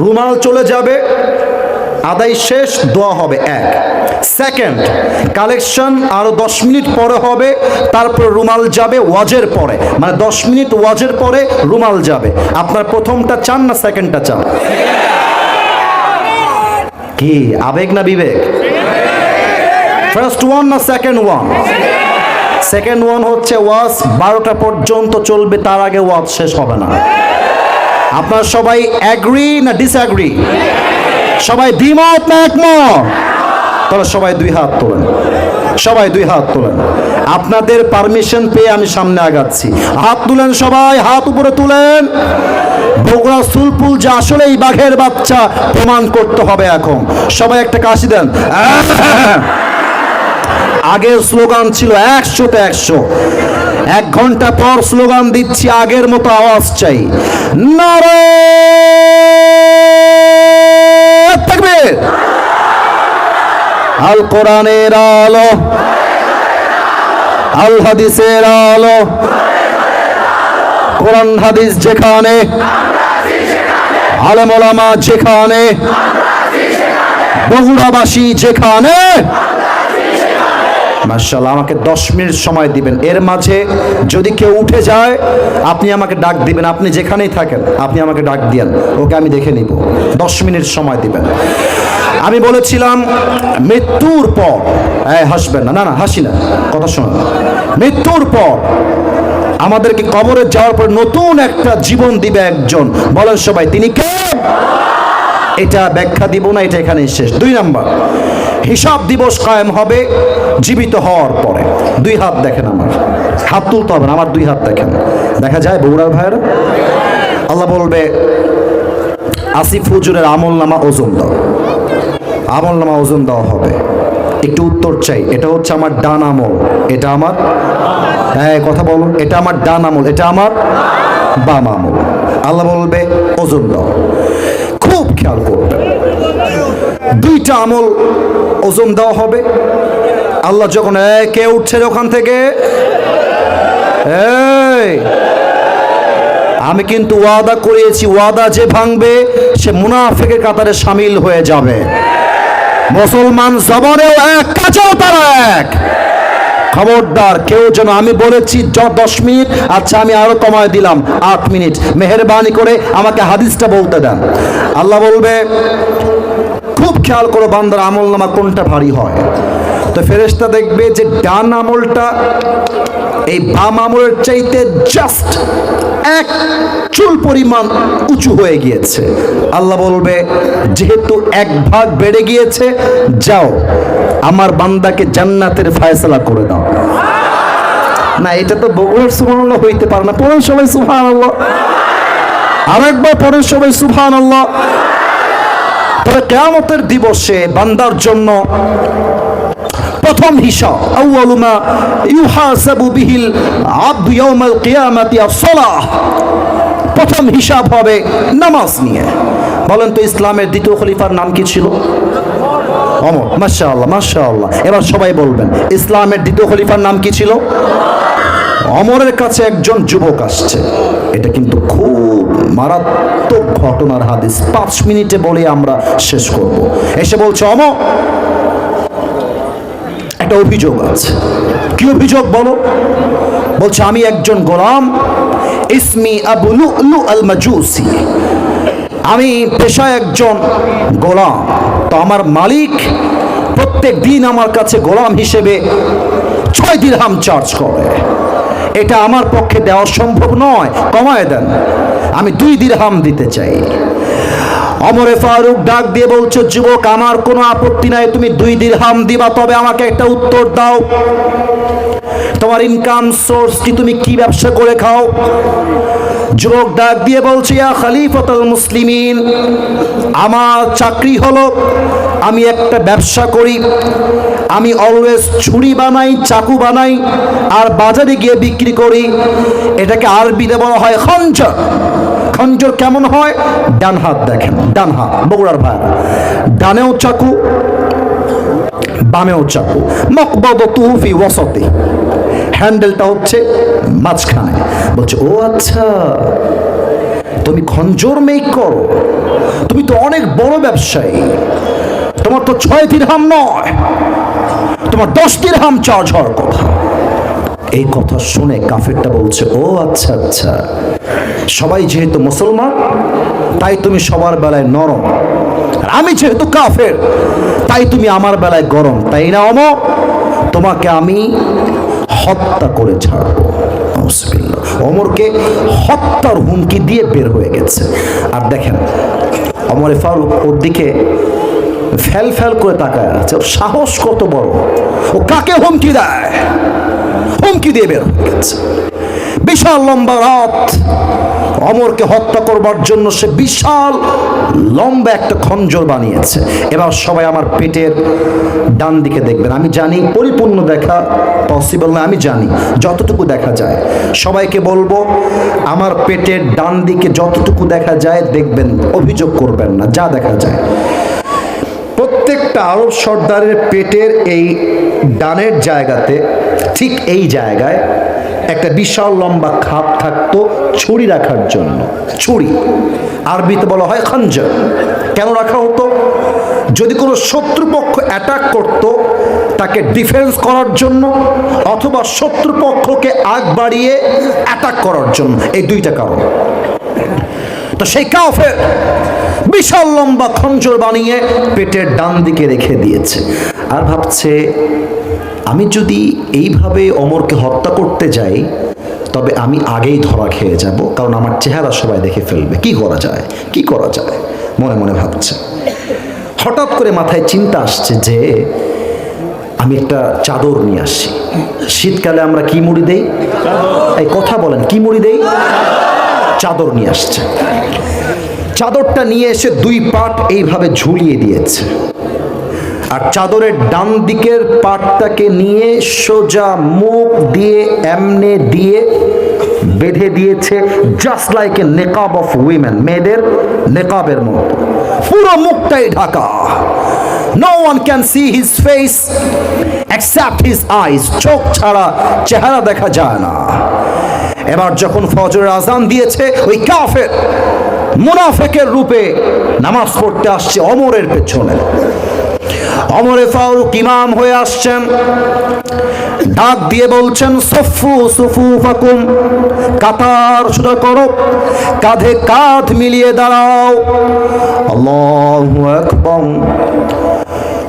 রুমাল চলে যাবে, আদায় শেষ, দোয়া হবে 1। সেকেন্ড, কালেকশন আরো 10 মিনিট পরে হবে, তারপর রুমাল যাবে ওয়াজের পরে, মানে 10 মিনিট ওয়াজের পরে রুমাল যাবে। আপনার প্রথমটা চান না সেকেন্ডটা চান? কি আবেগ না বিবেক? ফার্স্ট ওয়ান না সেকেন্ড ওয়ান? সেকেন্ড ওয়ান হচ্ছে ওয়াজ 12টা পর্যন্ত চলবে, তার আগে ওয়াজ শেষ হবে না। আপনারা সবাই অ্যাগ্রি না ডিসঅ্যাগ্রি? সবাই দ্বিমত না একমত? তাহলে সবাই 2 হাত তোলেন, সবাই 2 হাত তোলেন। আপনাদের পারমিশন পেয়ে আমি সামনে আগাচ্ছি। হাত তুলেন সবাই, হাত উপরে তুলেন। বগুড়া সুলপুল যে আসলে এই বাঘের বাচ্চা প্রমাণ করতে হবে এখন। সবাই একটা কাশি দেন। আগের স্লোগান ছিল 100তে 100, 1 ঘন্টা পর স্লোগান দিচ্ছি, আগের মতো আওয়াজ চাই। নারে তাকবীর! আল কোরআনের আলো, আল হাদিসের আলো, কোরআন হাদিস যেখানে, আলেম ওলামা যেখানে, বগুড়াবাসী যেখানে। মাশাআল্লাহ, আমাকে 10 মিনিট সময় দিবেন। এর মাঝে যদি কেউ উঠে যায়, আপনি আমাকে ডাক দিবেন। আপনি যেখানেই থাকেন, আপনি আমাকে ডাক দিয়েন, ওকে আমি দেখে নিব। 10 মিনিট সময় দিবেন। আমি বলেছিলাম মৃত্যুর পর, হাসবেন না, না না হাসি না, কথা শোনেন। মৃত্যুর পর আমাদেরকে কবরে যাওয়ার পর নতুন একটা জীবন দিবে একজন। বলেন সবাই, তিনি কে? এটা ব্যাখ্যা দিব না, এটা এখানেই শেষ। 2 নাম্বার, হিসাব দিবস কায়েম হবে জীবিত হওয়ার পরে। 2 হাত দেখেন, আমার হাত তুলতে হবে না, আমার 2 হাত দেখেন, দেখা যায় বগুড়ার ভাইয়েরা। আল্লাহ বলবে, আসিফ হুজুরের আমল নামা ওজন দাও। আমল নামা ওজন দেওয়া হবে। একটু উত্তর চাই। এটা হচ্ছে আমার ডান আমল, এটা আমার, হ্যাঁ কথা বলো, এটা আমার ডান আমল, এটা আমার বাম আমল। আল্লাহ বলবে ওজন দাও। খুব খেয়াল করবে, 2টা আমল ওজন দেওয়া হবে। আল্লাহ যখন কে উঠছে ওখান থেকে, আমি কিন্তু ওয়াদা করেছি, ওয়াদা যে ভাঙবে সে মুনাফিকের কাতারে শামিল হয়ে যাবে। মুসলমান জবানেও এক, কাজেও তারা এক। খবরদার কেউ যেন, আমি বলেছি 10 মিনিট, আচ্ছা আমি আরো কমায় দিলাম 8 মিনিট, মেহেরবানি করে আমাকে হাদিসটা বলতে দেন। আল্লাহ বলবে, খুব খেয়াল করো বান্দার আমল নামা কোনটা ভারী হয়। তো ফেরেশতা দেখবে যে ডান আমলটা এই বাম আমলের চাইতে জাস্ট এক চুল পরিমাণ উঁচু হয়ে গিয়েছে। আল্লাহ বলবে, যেহেতু এক ভাগ বেড়ে গিয়েছে, যাও আমার বান্দাকে জান্নাতের ফয়সালা করে দাও। না, এটা তো বগুড়ার সুবহানাল্লাহ হইতে পারে না। পড়েন সবাই সুবহানাল্লাহ, আরেকবার পড়েন সবাই সুবহানাল্লাহ। তবে কিয়ামতের দিবসে বান্দার জন্য প্রথম হিসাব, আউয়ালু মা ইউহাসাবু বিহিল আবদু ইয়াউমাল কিয়ামাতি আস-সালাহ, প্রথম হিসাব হবে নামাজ নিয়ে। বলেন তো ইসলামের দ্বিতীয় খলিফার নাম কি ছিল? ওমর। মাশাআল্লাহ মাশাআল্লাহ। এবার সবাই বলবেন, ইসলামের দ্বিতীয় খলিফার নাম কি ছিল? ওমরের কাছে একজন যুবক আসছে। এটা কিন্তু খুব মারাত্মক ঘটনার হাদিস, 5 মিনিটে বলে আমরা শেষ করব। এসে বলছে, ওমর, একটা অভিযোগ আছে। কি অভিযোগ বলো? বলছে, আমি একজন গোলাম, ইসমি আবু লুলু আল মাজুসি, আমি পেশায় একজন গোলাম। তো আমার মালিক প্রত্যেক দিন আমার কাছে গোলাম হিসেবে 6 দিরহাম চার্জ করে। এটা আমার পক্ষে দেওয়া সম্ভব নয়, কমায় দেন, আমি 2 দিরহাম দিতে চাই। ওমরে ফারুক ডাক দিয়ে বলছে, যুবক, আমার কোনো আপত্তি নাই, তুমি 2 দিরহাম দিবা, তবে আমাকে একটা উত্তর দাও, তোমার ইনকাম সোর্স কি, তুমি কি ব্যবসা করে খাও? যুবক ডাক দিয়ে বলছে, ইয়া খলিফাতুল মুসলিমিন, আমার চাকরি হলো আমি একটা ব্যবসা করি, আমি অলওয়েজ ছুরি বানাই, চাকু বানাই, আর বাজারে গিয়ে বিক্রি করি। এটাকে আরবিতে বলা হয় খঞ্জর। খঞ্জর কেমন হয়? ডান হাত দেখেন, ডান হাত, বগুড়ার ভাইরা, ডানেও চাকু বামেও চাকু, মাকবাদাতুহু ফি ওয়াসাতি, হ্যান্ডেলটা হচ্ছে মাঝখানে। বলছে, ও আচ্ছা, তুমি খঞ্জর মেক করো, তুমি তো অনেক বড় ব্যবসায়ী, তোমার তো 6 দিরহাম নয়, তোমার 10 দিরহাম চার্জ হওয়ার কথা। এই কথা শুনে কাফেরটা বলছে, ও আচ্ছা আচ্ছা, সবাই যেহেতু মুসলমান তাই তুমি সবার বেলায় নরম, আর আমি যেহেতু কাফের তাই তুমি আমার বেলায় গরম, তাই না ওমর? তোমাকে আমি হত্যা করে ছাড়বো। ওমরকে হত্যার হুমকি দিয়ে বের হয়ে গেছে। আর দেখেন, ওমরে ফারুক ওর দিকে ফ্যাল ফ্যাল করে তাকায় আছে। ওর সাহস কত বড়! ও কাকে হুমকি দেয়? হুমকি দিয়ে বের হয়ে গেছে। বিশাল লম্বা রাত, ওমরকে হত্যা করবার জন্য সে বিশাল লম্বা একটা খঞ্জর বানিয়েছে। এবার সবাই আমার পেটের ডান দিকে দেখবেন। আমি জানি পরিপূর্ণ দেখা পসিবল না, আমি জানি যতটুকু দেখা যায়। সবাইকে বলবো, আমার পেটের ডান দিকে যতটুকু দেখা যায় দেখবেন, অভিযোগ করবেন না, যা দেখা যায়। প্রত্যেকটা আরব সর্দারের পেটের এই ডানের জায়গাতে, ঠিক এই জায়গায় একটা বিশাল লম্বা খাপ থাকতো ছুরি রাখার জন্য। ছুরি আরবিতে বলা হয় খঞ্জর। কেন রাখা হতো? যদি কোনো শত্রুপক্ষ অ্যাটাক করত, তাকে ডিফেন্স করার জন্য, অথবা শত্রুপক্ষকে আগ বাড়িয়ে অ্যাটাক করার জন্য, এই 2টা কারণ। তো সেই কাফের বিশাল লম্বা খঞ্জর বানিয়ে পেটের ডান দিকে রেখে দিয়েছে, আর ভাবছে, আমি যদি এইভাবে ওমরকে হত্যা করতে যাই তবে আমি আগেই ধরা খেয়ে যাব, কারণ আমার চেহারা সবাই দেখে ফেলবে। কি করা যায়, কি করা যায়, মনে মনে ভাবছে। হঠাৎ করে মাথায় চিন্তা আসছে যে আমি একটা চাদর নিয়ে আসি। শীতকালে আমরা কি মুড়ি দেই? এই কথা বলেন, কি মুড়ি দেই? চাদর নিয়ে আসছে। চাদরটা নিয়ে এসে 2 পাট এইভাবে ঝুলিয়ে দিয়েছে, আর চাদরের ডান দিকের পাটটাকে নিয়ে সোজা মুখ দিয়ে এমনে দিয়ে বেঁধে দিয়েছে, জাস্ট লাইক এ নেকাব অফ উইমেন, মেয়েদের নেকাবের মতো। পুরো মুখটাই Dhaka. No one can see his face except his eyes, চোখ ছাড়া চেহারা দেখা যায় না। এবার যখন ফজরের আজান দিয়েছে, ওই কাফের মুনাফিকের রূপে নামাজ পড়তে আসছে ওমরের পেছনে। ওমরে ফারুক ইমাম হয়ে আসছেন, ডাক দিয়ে বলছেন, সফু সুফুফাকুম, কাতার সোজা করো, কাঁধে কাঁধ মিলিয়ে দাঁড়াও। আল্লাহু আকবার।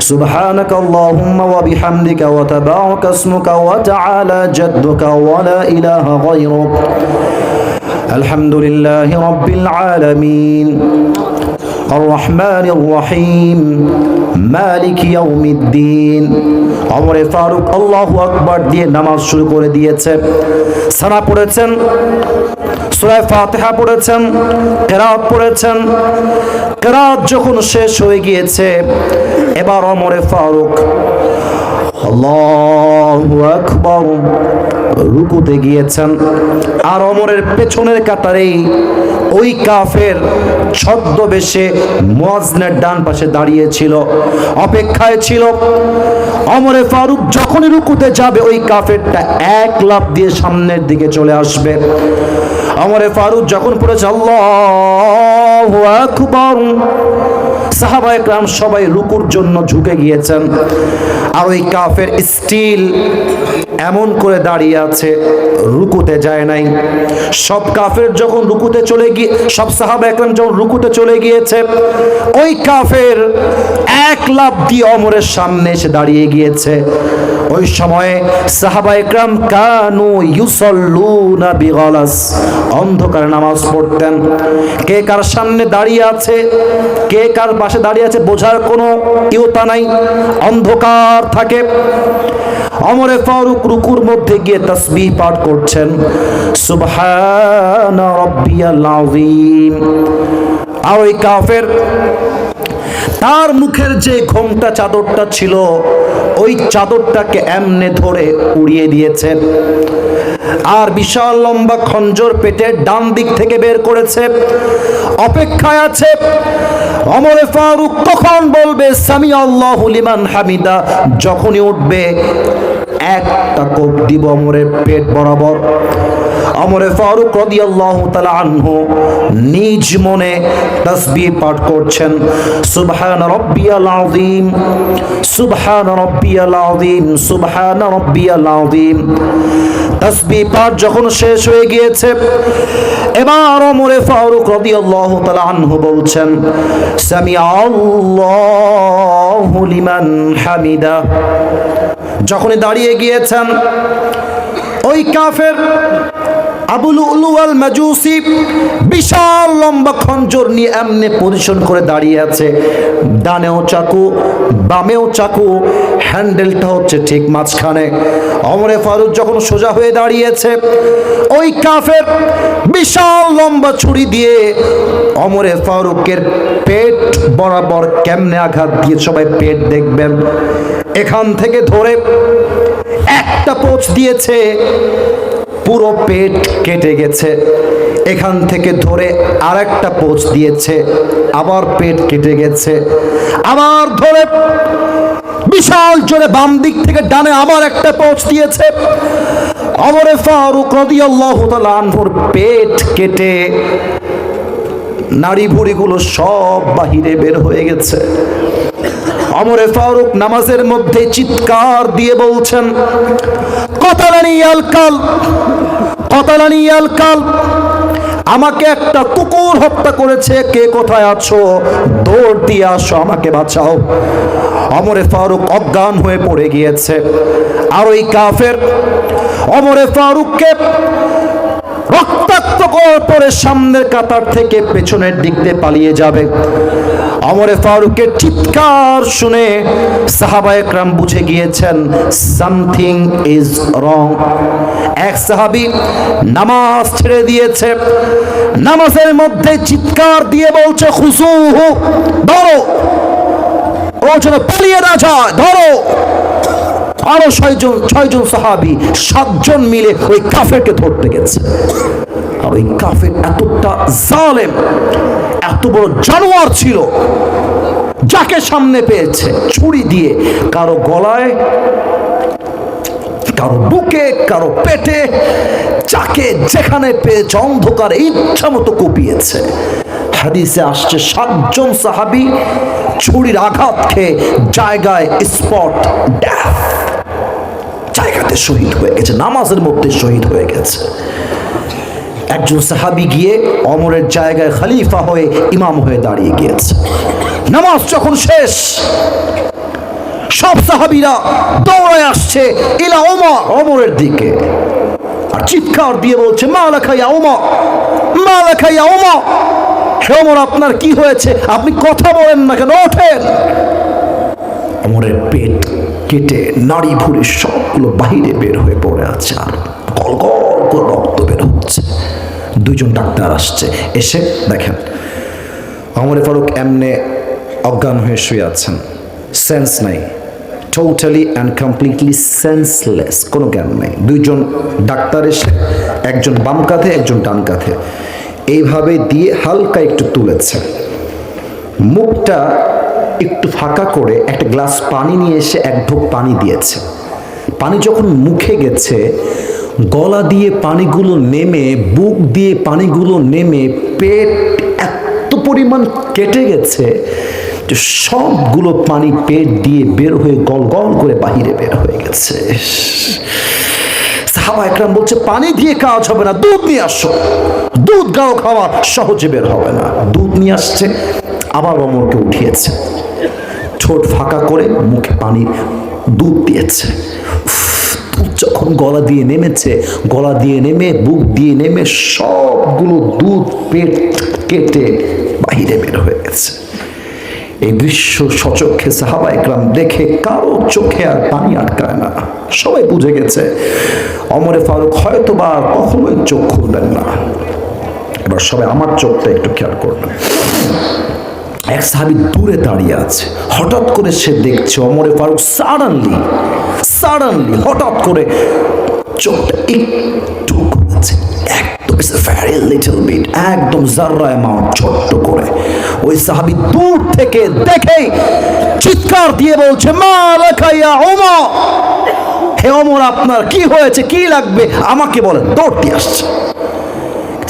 سبحانك اللهم وبحمدك وتبارك اسمك وتعالى جدك ولا إله غيرك الحمد لله رب العالمين الرحمن الرحيم مالك يوم الدين ওমর ফারুক আল্লাহু আকবার দিয়ে নামাজ শুরু করে দিয়েছে সানা পড়েছেন সূরা ফাতিহা পড়েছেন কিরাত পড়েছেন কিরাত যখন শেষ হয়ে গিয়েছে এবার ওমর ফারুক আল্লাহু আকবার রুকুতে গিয়েছেন আর ওমরের পেছনের কাতারেই ওই কাফের ছদ্মবেশে মুয়াজ্জিনের ডান পাশে দাঁড়িয়ে ছিল অপেক্ষায় ছিল ওমর ফারুক যখনই রুকুতে যাবে ওই কাফেরটা এক লাফ দিয়ে সামনের দিকে চলে আসবে ওমর ফারুক যখন পড়েছে আল্লাহু আকবার সাহাবায়ে কেরাম সবাই রুকুর জন্য ঝুঁকে গিয়েছেন আর ওই কাফের স্টিল এমন করে দাঁড়িয়ে আছে রুকুতে যায় নাই সব কাফের যখন রুকুতে চলে গিয়ে সব সাহাবায়ে কেরাম যখন রুকুতে চলে গিয়েছে ওই কাফের এক লাফ দিয়ে ওমরের সামনে এসে দাঁড়িয়ে গিয়েছে ওই সময়ে সাহাবায়ে কেরাম কানু ইউসাল্লুনা বিগালাস অন্ধকারে নামাজ পড়তেন কে কার সামনে দাঁড়িয়ে আছে কে কার পাশে দাঁড়িয়ে আছে বোঝার কোনো ইয়তা নাই অন্ধকার থাকে ওমর ফারুক রুকুর মধ্যে গিয়ে তাসবিহ পাঠ করছেন সুবহানা রাব্বিয়াল আযীম আর ওই কাফের তার মুখের যে ঘোমটা চাদরটা ছিল ওই চাদরটাকে এমনে ধরে উড়িয়ে দিয়েছে আর বিশাল লম্বা খঞ্জর পেটে ডান দিক থেকে বের করেছে অপেক্ষায় আছে ওমর ফারুক কখন বলবে সামি আল্লাহু লিমান হামিদা যখনই উঠবে একটা কোপ দিব ওমরের পেট বরাবর ওমর ফারুক রাদিয়াল্লাহু তাআলা আনহু নিজ মনে তাসবিহ পাঠ করছেন সুবহান রাব্বিয়াল আযীম সুবহান রাব্বিয়াল আযীম সুবহান রাব্বিয়াল আযীম তাসবিহ পাঠ যখন শেষ হয়ে গিয়েছে এবার ওমর ফারুক রাদিয়াল্লাহু তাআলা আনহু বলছেন সামি আল্লাহু লিমান হামিদা যখনই দাঁড়িয়ে গিয়েছেন ওই কাফের আবু লুলু আল মাজুসি বিশাল লম্বা খঞ্জর নিয়ে এমনি পজিশন করে দাঁড়িয়ে আছে ডানেও চাকু বামেও চাকু হ্যান্ডেলটা হচ্ছে ঠিক মাঝখানে ওমর ফারুক যখন সোজা হয়ে দাঁড়িয়েছে ওই কাফের বিশাল লম্বা ছুরি দিয়ে ওমর ফারুকের পেট বরাবর কেমনে আঘাত দিয়ে সবাই পেট দেখবেন এখান থেকে ধরে একটা পোঁচ দিয়েছে পুরো পেট কেটে গেছে এখান থেকে ধরে আরেকটা পোঁচ দিয়েছে আবার পেট কেটে গেছে আবার ধরে বিশাল জোরে বাম দিক থেকে ডানে আবার একটা পোঁচ দিয়েছে ওমর ফারুক রাদিয়াল্লাহু তাআলা আনহুর পেট কেটে নাড়ি ভুঁড়িগুলো সব বাহিরে বের হয়ে গেছে ওমর ফারুক নামাজের মধ্যে চিৎকার দিয়ে বলছেন কতালানি আল কাল কতালানি আল কাল আমাকে একটা কুকুর হত্যা করেছে কে কোথায় আছো দৌড় দিয়ে আসো আমাকে বাঁচাও ওমর ফারুক অজ্ঞান হয়ে পড়ে গিয়েছে আর ওই কাফের ওমর ফারুককে রক্তাক্ত করে সামনের কাতার থেকে পেছনের দিক দিয়ে পালিয়ে যাবে ওমর ফারুকের চিৎকার শুনে সাহাবায়ে কেরাম বুঝে গিয়েছেন সামথিং ইজ রং এক সাহাবী নামাজ ছেড়ে দিয়েছে নামাজের মধ্যে চিৎকার দিয়ে বলছে খুজুহু ধরো ও যেন পালিয়ে না যায় ধরো আরো ছয়জন সাহাবী 7 জন মিলে ওই কাফেরকে ধরতে গেছে আর ওই কাফের এতটা জালেম এত বড় জানোয়ার ছিল যাকে সামনে পেয়েছে ছুরি দিয়ে কারো গলায় কারো বুকে কারো পেটে যাকে যেখানে পেয়েছে অন্ধকারে ইচ্ছা মতো কুপিয়েছে হাদিসে আসছে 7 জন সাহাবী ছুরির আঘাত খেয়ে জায়গায় স্পট ডেথ জায়গাতে শহীদ হয়ে গেছে নামাজের মধ্যে শহীদ হয়ে গেছে একজন সাহাবী গিয়ে ওমরের জায়গায় খলিফা হয়ে ইমাম হয়ে দাঁড়িয়ে গিয়েছে নামাজ যখন শেষ সব সাহাবীরা দৌড়ায় আসছে ইলা ওমর, ওমরের দিকে, আর চিৎকার দিয়ে বলছে মা লাকা ইয়া ওমর, মা লাকা ইয়া ওমর, হে ওমর আপনার কি হয়েছে, আপনি কথা বলেন না কেন, ওঠেন। ওমরের পেট কেটে নাড়ি ভুঁড়ি সবগুলো বাহিরে বের হয়ে পড়ে আছে, আর গল গল করে রক্ত বের হচ্ছে। দুইজন ডাক্তার আসছে, এসে দেখেন ওমর ফারুক এমনে অজ্ঞান হয়ে শুয়ে আছেন, সেন্স নাই, টোটালি অ্যান্ড কমপ্লিটলি সেন্সলেস, কোনো জ্ঞান নেই। দুইজন ডাক্তার এসে, একজন বাম কাঁধে একজন ডান কাঁধে, এইভাবে দিয়ে হালকা একটু তুলেছে, মুখটা একটু ফাঁকা করে একটা গ্লাস পানি নিয়ে এসে এক ঢোক পানি দিয়েছে। পানি যখন মুখে গেছে, গলা দিয়ে পানিগুলো নেমে, বুক দিয়ে পানিগুলো নেমে, পেট এত পরিমাণ কেটে গেছে যে সবগুলো পানি পেট দিয়ে বের হয়ে গল গল করে বাহিরে বের হয়ে গেছে। সাহাবা একরাম বলছে পানি দিয়ে কাজ হবে না, দুধ নিয়ে আসো, দুধ গাও খাওয়া সহজে বের হবে না। দুধ নিয়ে আসছে, আবার ওমরকে উঠিয়েছে, ঠোঁট ফাঁকা করে মুখে পানির দুধ দিয়েছে। দুধ যখন গলা দিয়ে নেমেছে, গলা দিয়ে নেমে বুক দিয়ে নেমে সবগুলো দুধ পেট কেটে বাহিরে বের হয়ে গেছে। এই দৃশ্য সচক্ষে সাহাবা একরাম দেখে কারো চোখে আর পানি আটকায় না, সবাই বুঝে গেছে ওমর ফারুক হয়তো বা কখনোই চোখ খুলবেন না। এবার সবাই আমার চোখটা একটু খেয়াল করবেন। এক সাহাবী দূরে দাঁড়িয়ে আছে, হঠাৎ করে সে দেখছে ওমর ফারুক সাডেনলি হঠাৎ করে চোখটা একটু খুলেছে, একদম ভেরি লিটল বিট, একদম জাররা অ্যামাউন্ট, ছোট্ট করে। ওই সাহাবী দূর থেকে দেখেই চিৎকার দিয়ে বলছে মা লাকা ইয়া ওমর, হে ওমর আপনার কি হয়েছে, কি লাগবে আমাকে বলেন। দৌড় দিয়ে আসছে।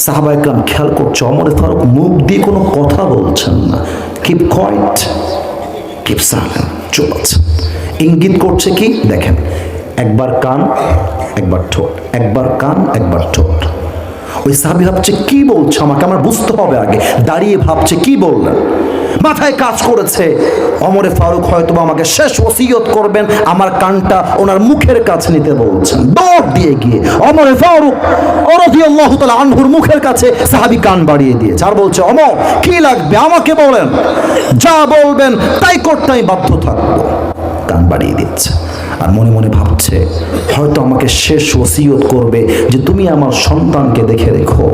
সাহাবা একরাম খেয়াল করছে ওমর ফারুক মুখ দিয়ে কোনো কথা বলছেন না, কিপ কোয়াইট, কিপ সাইলেন্ট, চুপ আছে। ইঙ্গিত করছে কি দেখেন, একবার কান একবার ঠোঁট, একবার কান একবার ঠোঁট। ওই সাহাবী ভাবছে কি বলছে আমাকে, আমার বুঝতে হবে আগে, দাঁড়িয়ে ভাবছে কি বললেন। মাথায় কাজ করেছে ওমর ফারুক হয়তো আমাকে শেষ ওসিয়ত করবেন, আমার কানটা ওনার মুখের কাছে নিতে বলছেন। দৌড় দিয়ে গিয়ে ওমর ফারুক রাদিয়াল্লাহু তাআলা আনহুর মুখের কাছে সাহাবী কান বাড়িয়ে দিয়েছে, আর বলছে ওমর কি লাগবে আমাকে বলেন, যা বলবেন তাই করতে আমি বাধ্য থাকবো। কান বাড়িয়ে দিচ্ছে, আর মনে মনে ভাবছে হয়তো আমাকে শেষ ওসিয়ত করবে যে তুমি আমার সন্তানকে দেখে রেখো,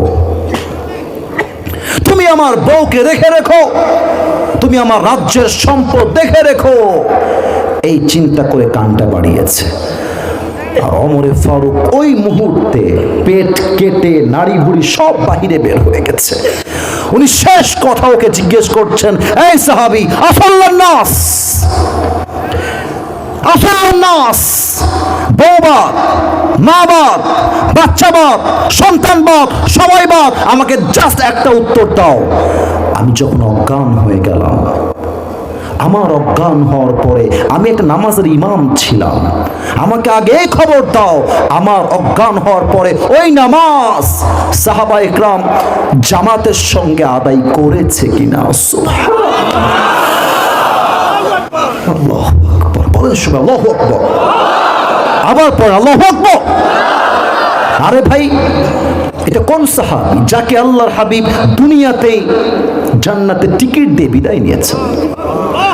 তুমি আমার বউকে দেখে রেখো, তুমি আমার রাজ্যের সম্পদ দেখে রেখো, এই চিন্তা করে কানটা বাড়িয়েছে। আর ওমর ফারুক ওই মুহূর্তে পেট কেটে নাড়ি ভুঁড়ি সব বাহিরে বের হয়ে গেছে। উনি শেষ কথা ওকে জিজ্ঞেস করছেন, এই সাহাবী আফাল্লান নাস, বউবাদ, মা বাদ, বাচ্চা বাদ, সন্তান বাদ, সবাই বাদ, আমাকে জাস্ট একটা উত্তর দাও। আমি যখন অজ্ঞান হয়ে গেলাম, আমার অজ্ঞান হওয়ার পরে আমি একটা নামাজের ইমাম ছিলাম, আমাকে আগে খবর দাও আমার অজ্ঞান হওয়ার পরে ওই নামাজ সাহাবা একরাম জামাতের সঙ্গে আদায় করেছে কিনা। সুবহানাল্লাহ, বলেন সুবহানাল্লাহু আকবার, আবার পড়ে আল্লাহু আকবার। আরে ভাই, এটা কোন সাহাবী যাকে আল্লাহর হাবিব দুনিয়াতেই জান্নাতে টিকিট দিয়ে বিদায় নিয়েছেন?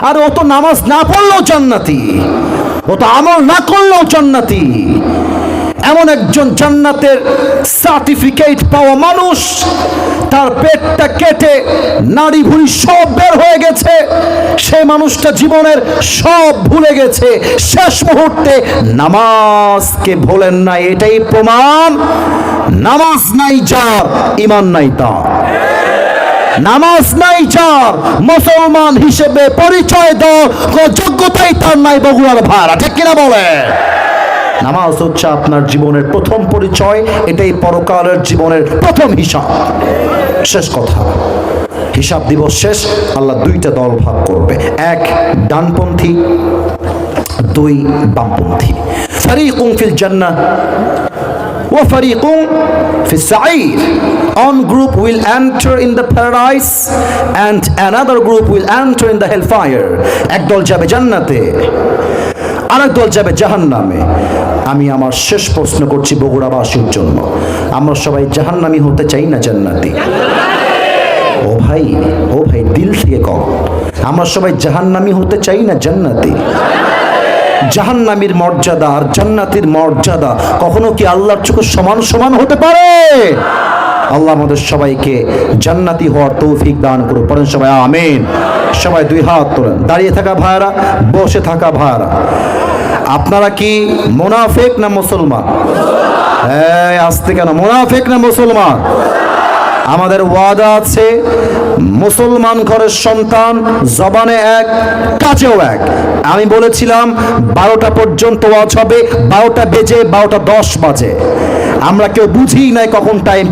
আর ও তো নামাজ না পড়লেও জান্নাতি, ও তো আমল না করলেও জান্নাতি। এমন একজন জান্নাতের সার্টিফিকেট পাওয়া মানুষ, তার পেটটা কেটে নাড়ি ভুঁড়ি সব বের হয়ে গেছে, সেই মানুষটা জীবনের সব ভুলে গেছে, শেষ মুহূর্তে নামাজকে ভোলেন না। এটাই প্রমাণ নামাজ নাই যার, ঈমান নাই তার। নামাজ নাই যার, মুসলমান হিসেবে পরিচয় দেওয়ার কোনো যোগ্যতাই তার নাই। বগুড়ার ভাড়া ঠিক কিনা বলে? নামাজ হচ্ছে আপনার জীবনের প্রথম পরিচয়, এটাই পরকালের জীবনের প্রথম হিসাব। শেষ কথা, হিসাব দিবস শেষ, আল্লাহ দুইটা দল ভাগ করবে, এক ডানপন্থী, দুই বামপন্থী। ফারিকুন ফিল জান্নাহ ওয়া ফারিকুন ফিস সাঈর। One group will enter in the paradise and another group will enter in the hellfire. একদল যাবে জান্নাতে, আরেক দল যাবে জাহান্নামে। আমি আমার শেষ প্রশ্ন করছি বগুড়াবাসীর জন্য, আমরা সবাই জাহান্নামী হতে চাই না জান্নাতি? ও ভাই দিল থেকে কও, আমরা সবাই জাহান্নামী হতে চাই না জান্নাতি? জাহান্নামীর মর্যাদা আর জান্নাতীর মর্যাদা কখনো কি আল্লাহর চোখে সমান সমান হতে পারে? আল্লাহ আমাদের সবাইকে জান্নাতি হওয়ার তৌফিক দান করুন। পড়েন সবাই আমিন। সবাই দুই হাত তোলেন। দাঁড়িয়ে থাকা ভাইরা, বসে থাকা ভাইরা, আপনারা কি মুনাফিক না মুসলমান? এই আসতে কেন, মুনাফিক না মুসলমান? আমাদের ওয়াদা আছে, মুসলমান ঘরের সন্তান, জবানে এক, কাজেও এক। আমি বলেছিলাম 12টা পর্যন্ত ওয়াজ হবে, 12টা বেজে 12:10 বাজে। আমরা কেউ বুঝি নাই কখন টাইম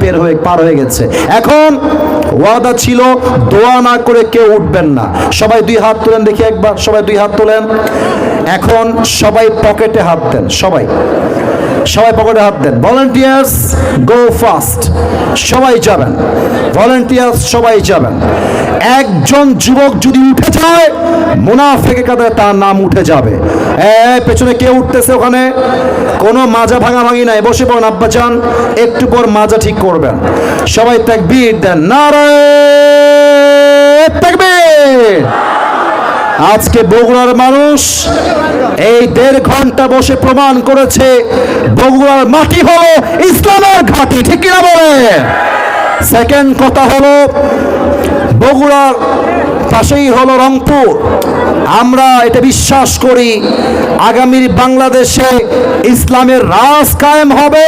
পার হয়ে গেছে। এখন ওয়াদা ছিল দোয়া না করে কেউ উঠবেন না। সবাই দুই হাত তোলেন দেখি একবার, সবাই দুই হাত তোলেন। এখন সবাই পকেটে হাত দেন, সবাই পকেটে হাত দেন। ভলান্টিয়ার্স গো ফাস্ট, সবাই যাবেন। ভলান্টিয়ার্স সবাই যাবেন। একজন যুবক যদি উঠে যায়, মুনাফিকের কাঁধে তার নাম উঠে যাবে। পেছনে কে উঠতেছে? ওখানে কোনো মাজা ভাঙাভাঙি নাই, বসে পড়েন আব্বাজান, একটু পর মাজা ঠিক করবেন। সবাই তাকবীর দেন, নারায়ে তাকবীর। আজকে বগুড়ার মানুষ এই 1.5 ঘন্টা বসে প্রমাণ করেছে বগুড়ার মাটি হলো ইসলামের ঘাঁটি, ঠিক কিনা বলে? সেকেন্ড কথা হলো, বগুড়ার পাশেই হলো রংপুর। আমরা এটা বিশ্বাস করি আগামীর বাংলাদেশে ইসলামের রাজ কায়েম হবে।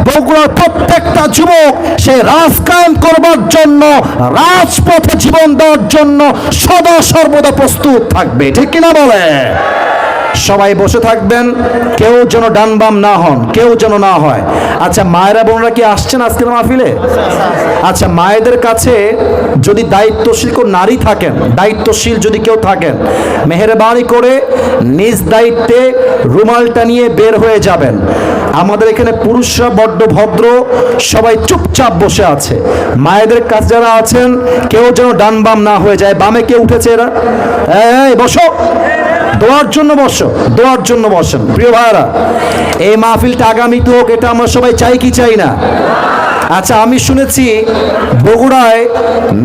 বগুড়ার প্রত্যেকটা যুবক সে রাজ কায়েম করবার জন্য, রাজপথে জীবন দেওয়ার জন্য সদা সর্বদা প্রস্তুত থাকবে, ঠিক কিনা বলে? সবাই বসে থাকবেন, কেউ যেন ডান বাম না হন, কেউ যেন না হয়। আচ্ছা, মায়েরা বোনরা কি আসছেন আজকের মাহফিলে? আচ্ছা, মায়েদের কাছে যদি দায়িত্বশীল কেউ নারী থাকেন, দায়িত্বশীল যদি কেউ থাকেন, মেহেরবানি করে নিজ দায়িত্বে রুমালটা নিয়ে বের হয়ে যাবেন। আমাদের এখানে পুরুষরা বড্ড ভদ্র, সবাই চুপচাপ বসে আছে। মায়েদের কাছে যারা আছেন, কেউ যেন ডান বাম না হয়ে যায়। বামে কে উঠেছে? এরা এই বসো, দোয়ার জন্য বসো, দোয়ার জন্য বসেন। প্রিয় ভাইরা, এই মাহফিলটা আগামীতে হোক, এটা আমরা সবাই চাই কি চাই না? আচ্ছা, আমি শুনেছি বগুড়ায়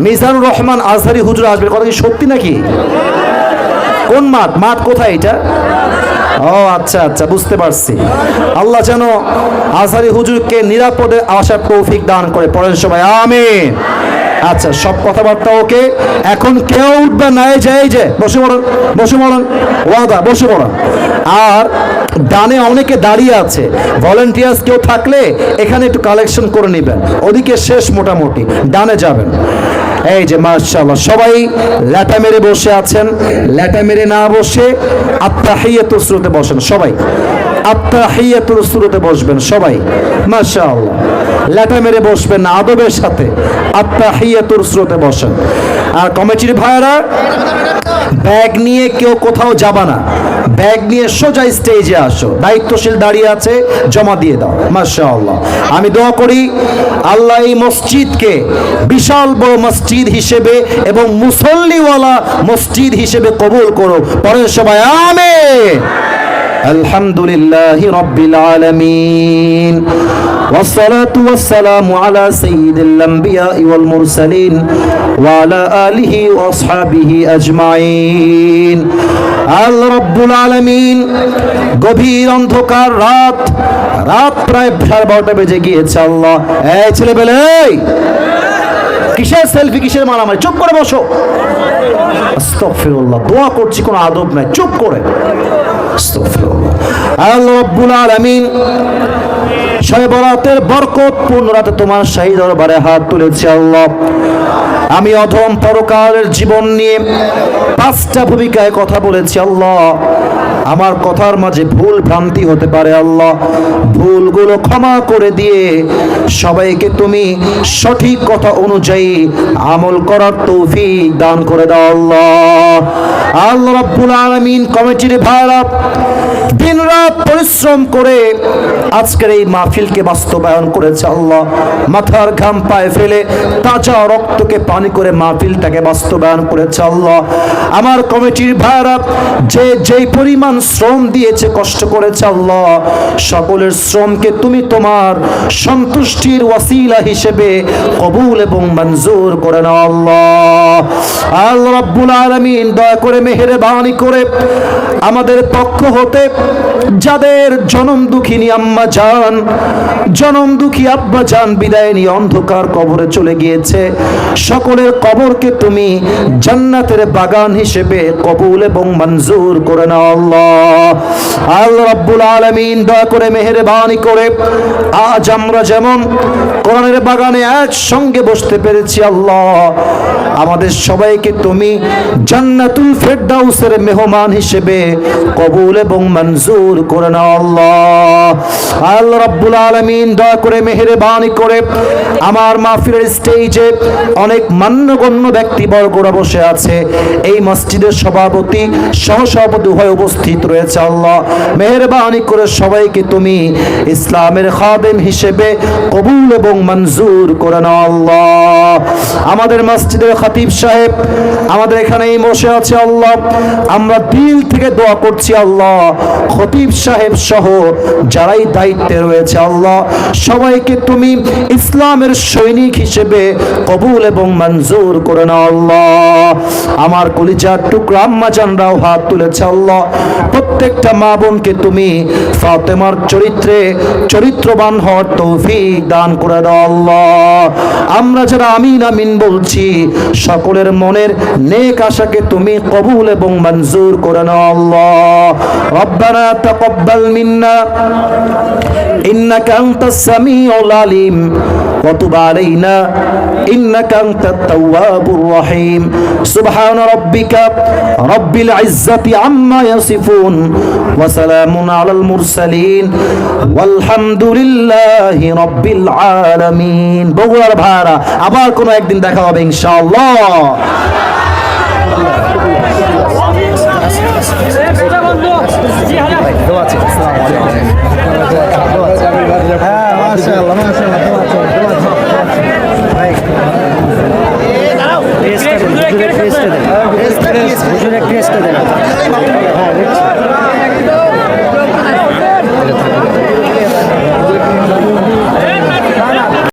মিজানুর রহমান আজহারি হুজুর আসবে, কথা কি সত্যি নাকি? কোন মাঠ কোথায় এটা? ও আচ্ছা, বুঝতে পারছি। আল্লাহ যেন আজহারি হুজুরকে নিরাপদে আসার তৌফিক দান করে। পড়েন সবাই আমিন। আচ্ছা, সব কথাবার্তা ওকে। এখন কেউ উঠবে না, এই যে বসে পড়ুন, ওয়াদা, বসে পড়ুন। আর ডানে অনেকে দাঁড়িয়ে আছে, ভলান্টিয়ার্স কেউ থাকলে এখানে একটু কালেকশন করে নেবেন। ওদিকে শেষ মোটামুটি, ডানে যাবেন। এই যে মাশাআল্লাহ, সবাই ল্যাটা মেরে বসে আছেন। ল্যাটা মেরে না বসে আত্তাহিয়াতুস সুরতে বসেন। সবাই আত্তাহিয়াতুস সুরতে বসবেন সবাই, মাশাআল্লাহ। ল্যাটা মেরে বসবেন না, আদবের সাথে আত্তাহিয়াতুস সুরতে বসেন। আর কমিটির ভাইরা, ব্যাগ নিয়ে কেউ কোথাও যাবা না, ব্যাগ নিয়ে সোজা স্টেজে আসো। দায়িত্বশীল দাঁড়িয়ে আছে, জমা দিয়ে দাও। মাশাআল্লাহ। আমি দোয়া করি আল্লাহ এই মসজিদকে বিশাল বড় মসজিদ হিসেবে এবং মুসল্লিওয়ালা মসজিদ হিসেবে কবুল করো। পরে সবাই আমিন। আলহামদুলিল্লাহি রাব্বিল আলামিন। والصلاة والسلام على سيد الأنبياء والمرسلين وعلى آله وأصحابه أجمعين। আল্লাহ রাব্বুল আলামিন, গভীর অন্ধকার রাত প্রায় 12:30 বেজে গিয়েছে। আল্লাহ, এই ছেলেবেলে, কিসের সেলফি, কিসের মারামারি? চুপ করে বসো। আস্তাগফিরুল্লাহ, দোয়া করছি, কোনো আদব নাই, চুপ করে। আস্তাগফিরুল্লাহ। আল্লাহ রাব্বুল আলামিন, শবে বরাতের বরকতপূর্ণ রাতে তোমার শাহী দরবারে হাত তুলেছি। আল্লাহ, আমি অধম পরকালের জীবন নিয়ে 5টা ভূমিকায় কথা বলেছি। আল্লাহ, আমার কথার মাঝে ভুল ভ্রান্তি হতে পারে। আল্লাহ, ভুলগুলো ক্ষমা করে দিয়ে সবাইকে তুমি সঠিক কথা অনুযায়ী আমল করার তৌফিক দান করে দাও। আল্লাহ রাব্বুল আলামিন, কমিটির ভাইরা দিনরাত পরিশ্রম করে আজকের এই মাহফিলকে বাস্তবায়ন করেছে। আল্লাহ, মাথার ঘাম পায়ে ফেলে তাজা রক্তকে পানি করে মাহফিলটাকে বাস্তবায়ন করেছে। আল্লাহ, আমার কমিটির ভাইরা যেই পরিমাণ পরিমাণ শ্রম দিয়েছে, কষ্ট করেছে আল্লাহ, সকলের শ্রমকে তুমি তোমার সন্তুষ্টির ওয়াসিলা হিসেবে কবুল এবং মঞ্জুর করে নাও আল্লাহ। আল্লাহ রাব্বুল আলামিন দয়া করে মেহেরবানি করে আমাদের পক্ষ হতে যাদের জনম দুঃখিনী আম্মা জান, জনম দুঃখী আব্বা জান বিদায় নিয়ে অন্ধকার কবরে চলে গিয়েছে, সকলের কবরকে তুমি জান্নাতের বাগান হিসেবে কবুল এবং মঞ্জুর করে নাও আল্লাহ। আল্লাহ রাব্বুল আলামিন দয়া করে মেহেরবানি করে আজ আমরা যেমন কোরআনের বাগানে একসঙ্গে বসতে পেরেছি আল্লাহ, আমাদের সবাইকে তুমি জান্নাতুল ফেরদাউসের মেহমান হিসেবে কবুল এবং মঞ্জুর করে নাও আল্লাহ। আল্লাহ রাব্বুল আলামিন দয়া করে মেহেরবানি করে আমার মাহফিলের স্টেজে অনেক মান্যগণ্য ব্যক্তিবর্গরা বসে আছে, এই মসজিদের সভাপতি সহসভাপতি হয়ে উপস্থিত রয়েছে আল্লাহ, মেহেরবানি করে সবাইকে তুমি ইসলামের খাদেম হিসেবে কবুল এবং মঞ্জুর করে নাও আল্লাহ। আমাদের মসজিদের খতিব সাহেব আমাদের এখানেই বসে আছে আল্লাহ, আমরা দিল থেকে দোয়া করছি আল্লাহ, খতিব সাহেব সহ যারাই দায়িত্বে রয়েছে আল্লাহ, সবাইকে তুমি ইসলামের সৈনিক হিসেবে কবুল এবং মঞ্জুর করে নাও আল্লাহ। আমার কলিজার টুকরা আম্মা জানরাও হাত তুলেছে আল্লাহ, প্রত্যেকটা মা বোনকে তুমি ফাতেমার চরিত্রে চরিত্রবান হওয়ার তৌফিক দান করে দাও আল্লাহ। আমরা যারা আমিন আমিন বলছি সকলের মনের নেক আশাকে তুমি কবুল এবং মঞ্জুর করে নাও আল্লাহ। রব্বানা তাকাব্বাল মিন্না ইন্নাকা আনতাস সামিউল আলিম ওয়া তুব আলাইনা ইন্নাকা আনতাত তাওয়াবুর রহিম। সুবহানা রাব্বিকা রাব্বিল ইজ্জাতি আম্মা ইয়াসিফুন ওয়া সালামুন আলাল মুরসালিন ওয়ালহামদুলিল্লাহি রাব্বিল আলামিন। বগুড়ার ভাইরা, আবার কোনো একদিন দেখা হবে ইনশাআল্লাহ। হুজুর এক টেস্ট দেন। হ্যাঁ,